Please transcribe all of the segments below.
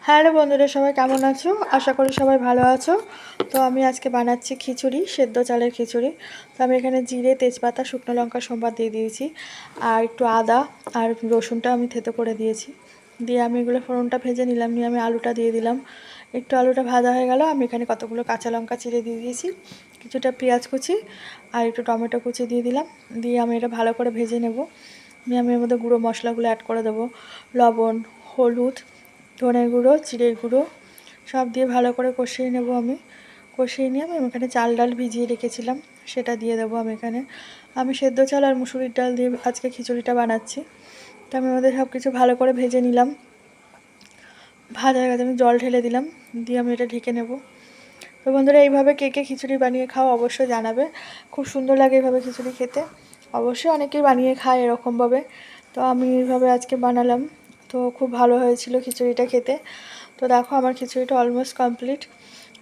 Hello বন্ধুরা, সবাই কেমন আছো? আশা করি সবাই ভালো আছো। তো আমি আজকে বানাচ্ছি খিচুড়ি, সেদ্ধ চালের খিচুড়ি। তো আমি এখানে জিরে, তেজপাতা, শুকনো লঙ্কা সোমবার দিয়ে দিয়েছি, আর একটু আদা আর রসুনটা আমি থেতো করে দিয়েছি। দিয়ে আমি এগুলো ফোড়নটা ভেজে নিলাম, নিয়ে আমি আলুটা দিয়ে দিলাম। একটু আলুটা ভাজা হয়ে গেল, আমি এখানে কতগুলো কাঁচা লঙ্কা চিড়ে দিয়ে দিয়েছি, কিছুটা পেঁয়াজ কুচি আর একটু টমেটো কুচি দিয়ে দিলাম। দিয়ে আমি এটা ভালো করে ভেজে নেব। নিয়ে আমি এর মধ্যে গুঁড়ো মশলাগুলো অ্যাড করে দেবো, লবণ, হলুদ, ধনের গুঁড়ো, জিরের গুঁড়ো সব দিয়ে ভালো করে কষিয়ে নেব। আমি কষিয়ে নিয়ে আমি এখানে চাল ডাল ভিজিয়ে রেখেছিলাম, সেটা দিয়ে দেবো। আমি সেদ্ধ চাল আর মুসুরির ডাল দিয়ে আজকে খিচুড়িটা বানাচ্ছি। তো আমি আমাদের সব কিছু ভালো করে ভেজে নিলাম। ভাজা হয়ে গেছে, আমি জল ঢেলে দিলাম, দিয়ে আমি এটা ঢেকে নেব। তো বন্ধুরা, এইভাবে কে কে খিচুড়ি বানিয়ে খাও অবশ্যই জানাবে। খুব সুন্দর লাগে এইভাবে খিচুড়ি খেতে। অবশ্যই অনেকেই বানিয়ে খায় এরকমভাবে। তো আমি এইভাবে আজকে বানালাম, তো খুব ভালো হয়েছিল খিচুড়িটা খেতে। তো দেখো, আমার খিচুড়িটা অলমোস্ট কমপ্লিট।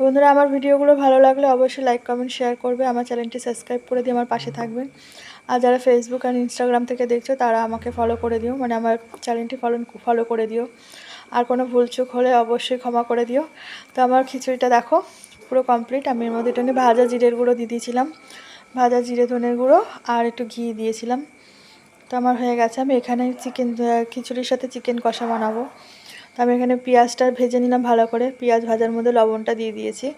বন্ধুরা, আমার ভিডিওগুলো ভালো লাগলে অবশ্যই লাইক, কমেন্ট, শেয়ার করবে। আমার চ্যানেলটি সাবস্ক্রাইব করে দিয়ে আমার পাশে থাকবেন। আর যারা ফেসবুক আর ইনস্টাগ্রাম থেকে দেখছো তারা আমাকে ফলো করে দিও, মানে আমার চ্যানেলটি ফলো করে দিও। আর কোনো ভুলচুক হলে অবশ্যই ক্ষমা করে দিও। তো আমার খিচুড়িটা দেখো পুরো কমপ্লিট। আমি এর মধ্যে একটু ভাজা জিরের গুঁড়ো দিয়ে দিয়েছিলাম, ভাজা জিরে ধনের গুঁড়ো আর একটু ঘি দিয়েছিলাম। তো আমার হয়ে গেছে। আমি এখানে খিচুড়ির সাথে চিকেন কষা বানাবো। তো আমি এখানে পেঁয়াজটা ভেজে নিলাম ভালো করে। পেঁয়াজ ভাজার মধ্যে লবণটা দিয়ে দিয়েছি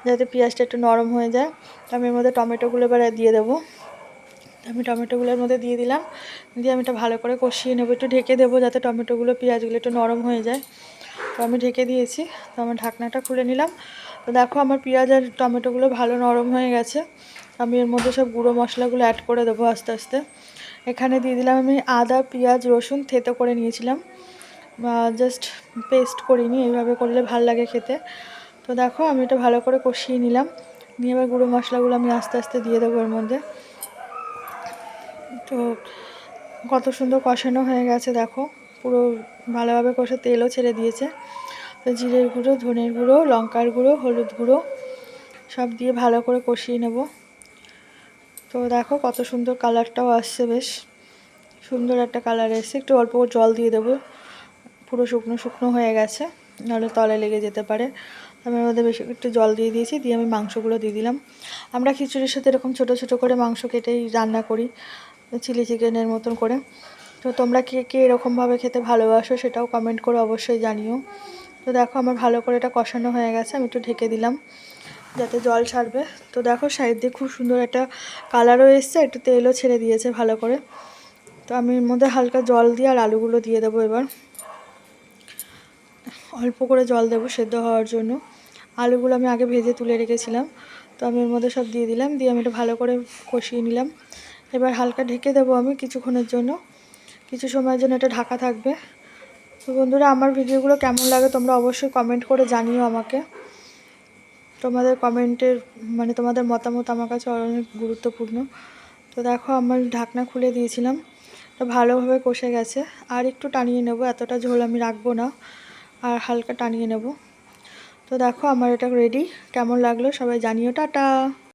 যাতে পেঁয়াজটা একটু নরম হয়ে যায়। তো আমি এর মধ্যে টমেটোগুলো এবার দিয়ে দেবো। আমি টমেটোগুলোর মধ্যে দিয়ে দিলাম, দিয়ে আমি এটা ভালো করে কষিয়ে নেবো। একটু ঢেকে দেবো যাতে টমেটোগুলো, পেঁয়াজগুলো একটু নরম হয়ে যায়। তো আমি ঢেকে দিয়েছি। তো আমার ঢাকনাটা খুলে নিলাম। তো দেখো, আমার পেঁয়াজ আর টমেটোগুলো ভালো নরম হয়ে গেছে। আমি এর মধ্যে সব গুঁড়ো মশলাগুলো অ্যাড করে দেবো আস্তে আস্তে। এখানে দিয়ে দিলাম আমি আদা, পেঁয়াজ, রসুন থেতো করে নিয়েছিলাম, জাস্ট পেস্ট করিনি, এইভাবে করলে ভাল লাগে খেতে। তো দেখো, আমি এটা ভালো করে কষিয়ে নিলাম। নিয়ে এবার গুঁড়ো মশলাগুলো আমি আস্তে আস্তে দিয়ে দেবো এর মধ্যে। তো কত সুন্দর কষানো হয়ে গেছে দেখো, পুরো ভালোভাবে কষে তেলও ছেড়ে দিয়েছে। তো জিরের গুঁড়ো, ধনের গুঁড়ো, লঙ্কার গুঁড়ো, হলুদ গুঁড়ো সব দিয়ে ভালো করে কষিয়ে নেব। তো দেখো কত সুন্দর কালারটাও আসছে, বেশ সুন্দর একটা কালার এসছে। একটু অল্প জল দিয়ে দেবো, পুরো শুকনো শুকনো হয়ে গেছে, নাহলে তলে লেগে যেতে পারে। আমি এর মধ্যে বেশি একটু জল দিয়ে দিয়েছি, দিয়ে আমি মাংসগুলো দিয়ে দিলাম। আমরা খিচুড়ির সাথে এরকম ছোটো ছোটো করে মাংস কেটেই রান্না করি, চিলি চিকেনের মতন করে। তো তোমরা কে কে এরকমভাবে খেতে ভালোবাসো সেটাও কমেন্ট করে অবশ্যই জানিও। তো দেখো, আমার ভালো করে এটা কষানো হয়ে গেছে। আমি একটু ঢেকে দিলাম যাতে জল ছাড়বে। তো দেখো, সাইড দিয়ে খুব সুন্দর একটা কালারও এসছে, একটু তেলও ছেড়ে দিয়েছে ভালো করে। তো আমি এর মধ্যে হালকা জল দিয়ে আর আলুগুলো দিয়ে দেবো। এবার অল্প করে জল দেবো সেদ্ধ হওয়ার জন্য। আলুগুলো আমি আগে ভেজে তুলে রেখেছিলাম, তো আমি এর মধ্যে সব দিয়ে দিলাম, দিয়ে আমি এটা ভালো করে কষিয়ে নিলাম। এবার হালকা ঢেকে দেবো আমি কিছুক্ষণের জন্য, কিছু সময়ের জন্য এটা ঢাকা থাকবে। তো বন্ধুরা, আমার ভিডিওগুলো কেমন লাগে তোমরা অবশ্যই কমেন্ট করে জানিও আমাকে। তোমাদের কমেন্টের মানে তোমাদের মতামত আমার কাছে অনেক গুরুত্বপূর্ণ। তো দেখো, আমার ঢাকনা খুলে দিয়েছিলাম, তো ভালোভাবে কষে গেছে। আর একটু টানিয়ে নেব, এতটা ঝোল আমি রাখবো না, আর হালকা টানিয়ে নেব। তো দেখো, আমার এটা রেডি। কেমন লাগলো সবাই জানিও। টাটা।